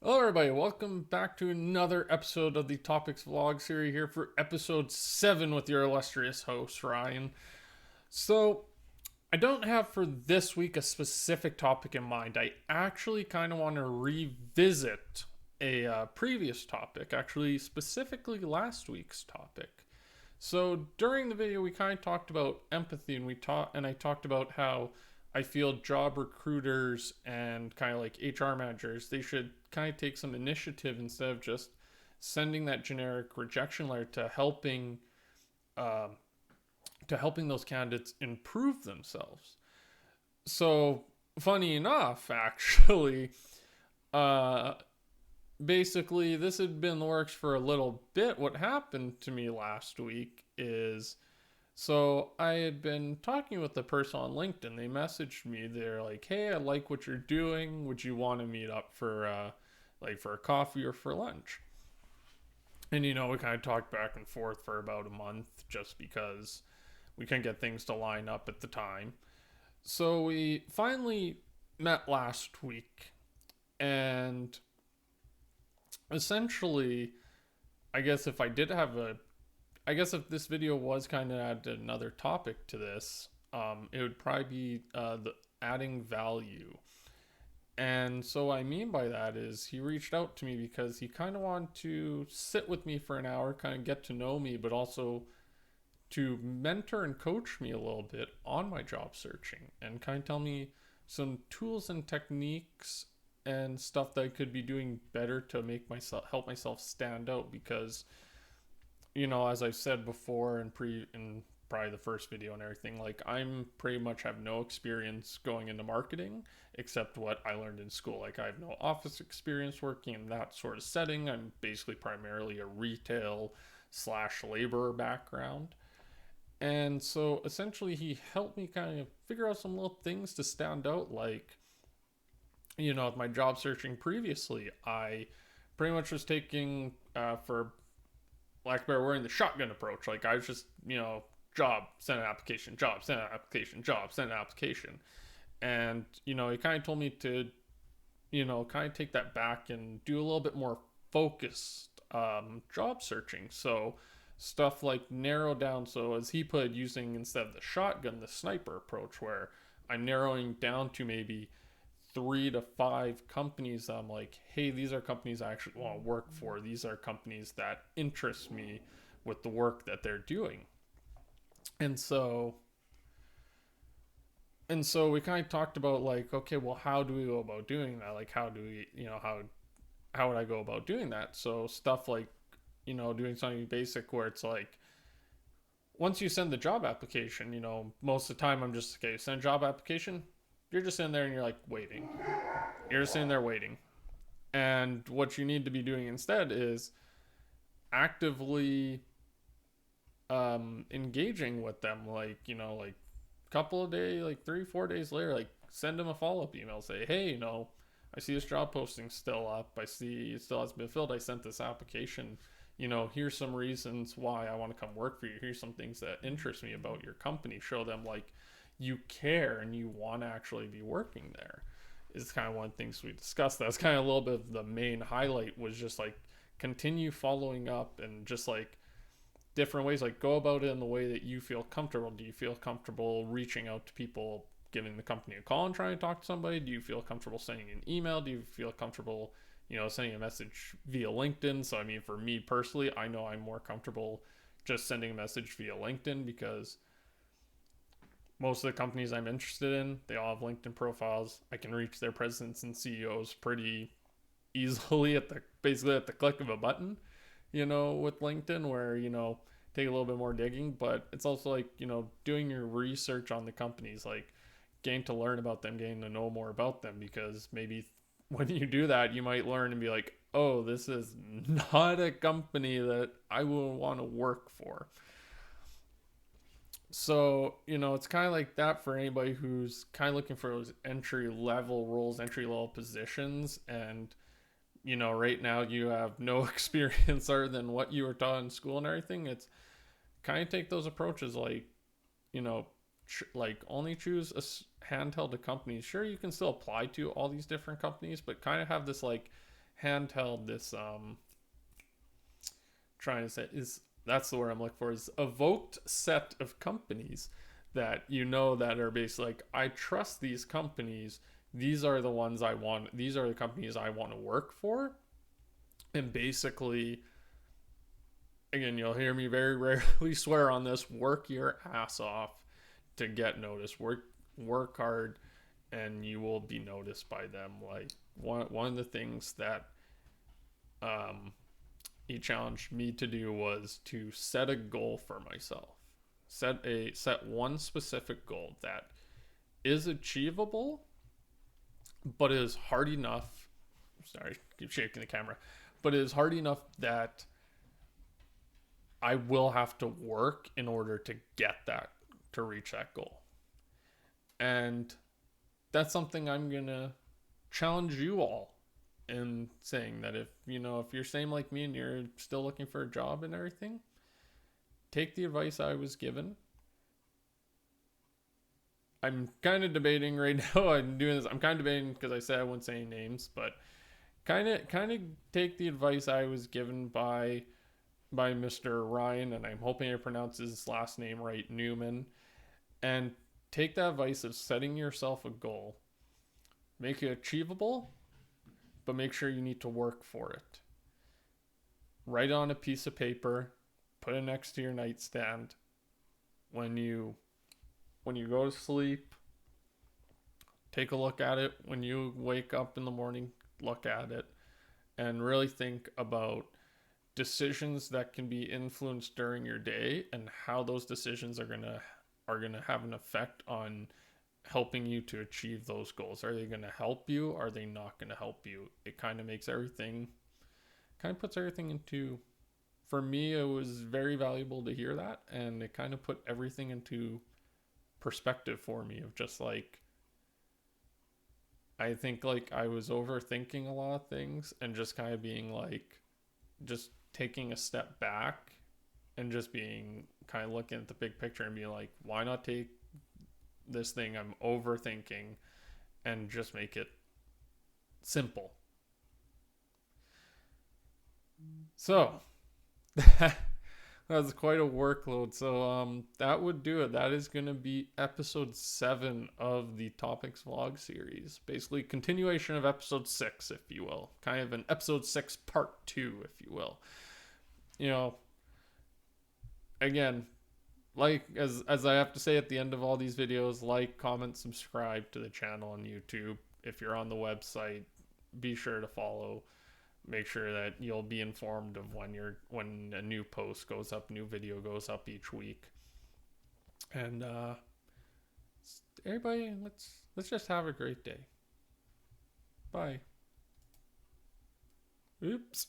Hello, everybody. Welcome back to another episode of the Topics Vlog series here for episode 7 with your illustrious host, Ryan. So, I don't have for this week a specific topic in mind. I actually kind of want to revisit a previous topic, actually, specifically last week's topic. So during the video, we kind of talked about empathy, and I talked about how I feel job recruiters and kind of like HR managers, they should kind of take some initiative instead of just sending that generic rejection letter uh, to helping those candidates improve themselves. So funny enough, actually, uh, basically this had been in the works for a little bit. What happened to me last week is so I had been talking with the person on LinkedIn. They messaged me. They're like, "Hey, I like what you're doing. Would you want to meet up for like for a coffee or for lunch?" And we kind of talked back and forth for about a month just because we couldn't get things to line up at the time. So we finally met last week, and essentially, I guess if I did have a I guess if this video was kind of add another topic to this, it would probably be the adding value. And so what I mean by that is he reached out to me because he kind of wanted to sit with me for an hour, kind of get to know me, but also to mentor and coach me a little bit on my job searching and kind of tell me some tools and techniques and stuff that I could be doing better to make myself help myself stand out because as I've said before in probably the first video and everything, like I'm pretty much have no experience going into marketing except what I learned in school. Like I have no office experience working in that sort of setting. I'm basically primarily a retail slash laborer background. And so essentially he helped me kind of figure out some little things to stand out like with my job searching previously, I pretty much was taking for lack of a better word, the shotgun approach. Like I was just, job, send an application, job, send an application, job, send an application. And, he kind of told me to, kind of take that back and do a little bit more focused job searching. So stuff like narrow down. So as he put it, using instead of the shotgun, the sniper approach, where I'm narrowing down to maybe 3 to 5 companies that I'm like, hey, these are companies I actually want to work for. These are companies that interest me with the work that they're doing. And so we kind of talked about like, okay, well, how do we go about doing that? Like how do we, how would I go about doing that? So stuff like, doing something basic where it's like once you send the job application, most of the time I'm just okay, send a job application. You're just in there and you're like waiting. You're just sitting there waiting. And what you need to be doing instead is actively engaging with them, like like a couple of days, like 3 4 days later, like send them a follow-up email, say, hey, I see this job posting still up, I see it still has been filled, I sent this application, here's some reasons why I want to come work for you, here's some things that interest me about your company, show them like you care and you want to actually be working there. Is kind of one of the things we discussed. That's kind of a little bit of the main highlight, was just like continue following up and just like different ways, like go about it in the way that you feel comfortable. Do you feel comfortable reaching out to people, giving the company a call and trying to talk to somebody? Do you feel comfortable sending an email? Do you feel comfortable sending a message via LinkedIn? So I mean, for me personally, I know I'm more comfortable just sending a message via LinkedIn because most of the companies I'm interested in, they all have LinkedIn profiles. I can reach their presidents and CEOs pretty easily at the basically at the click of a button, with LinkedIn, where, take a little bit more digging, but it's also like, doing your research on the companies, like getting to learn about them, getting to know more about them, because maybe when you do that, you might learn and be like, oh, this is not a company that I would want to work for. So, it's kind of like that for anybody who's kind of looking for those entry level roles, entry level positions. And, right now you have no experience other than what you were taught in school and everything. It's kind of take those approaches like, like only choose a handheld of companies. Sure, you can still apply to all these different companies, but kind of have this like handheld, this trying to say is that's the word I'm looking for, is evoked set of companies that you know that are basically like, I trust these companies. These are the ones I want. These are the companies I want to work for. And basically, again, you'll hear me very rarely swear on this. Work your ass off to get noticed. Work hard, and you will be noticed by them. Like one of the things that he challenged me to do was to set a goal for myself. Set one specific goal that is achievable, but is hard enough. Sorry, keep shaking the camera. But it is hard enough that I will have to work in order to get that, to reach that goal. And that's something I'm gonna challenge you all in saying, that if if you're same like me and you're still looking for a job and everything, take the advice I was given. I'm kind of debating right now. I'm doing this. I'm kind of debating because I said I wouldn't say any names, but kind of take the advice I was given by Mr. Ryan, and I'm hoping I pronounce his last name right, Newman, and take that advice of setting yourself a goal. Make it achievable, but make sure you need to work for it. Write it on a piece of paper, put it next to your nightstand. When you go to sleep, take a look at it. When you wake up in the morning, look at it, and really think about decisions that can be influenced during your day and how those decisions are gonna have an effect on helping you to achieve those goals. Are they going to help you? Are they not going to help you? It kind of makes everything, kind of puts everything into, for me, it was very valuable to hear that. And it kind of put everything into perspective for me of just like, I think like I was overthinking a lot of things and just kind of being like, just taking a step back and just being kind of looking at the big picture and being like, why not take this thing I'm overthinking and just make it simple? So that was quite a workload. So that would do it. That is going to be episode 7 of the Topics vlog series. Basically continuation of episode 6, if you will. Kind of an episode 6 part 2, if you will. Again, like as I have to say at the end of all these videos, like, comment, subscribe to the channel on YouTube. If you're on the website, be sure to follow. Make sure that you'll be informed of when a new post goes up, new video goes up each week. And everybody, let's just have a great day. Bye. Oops.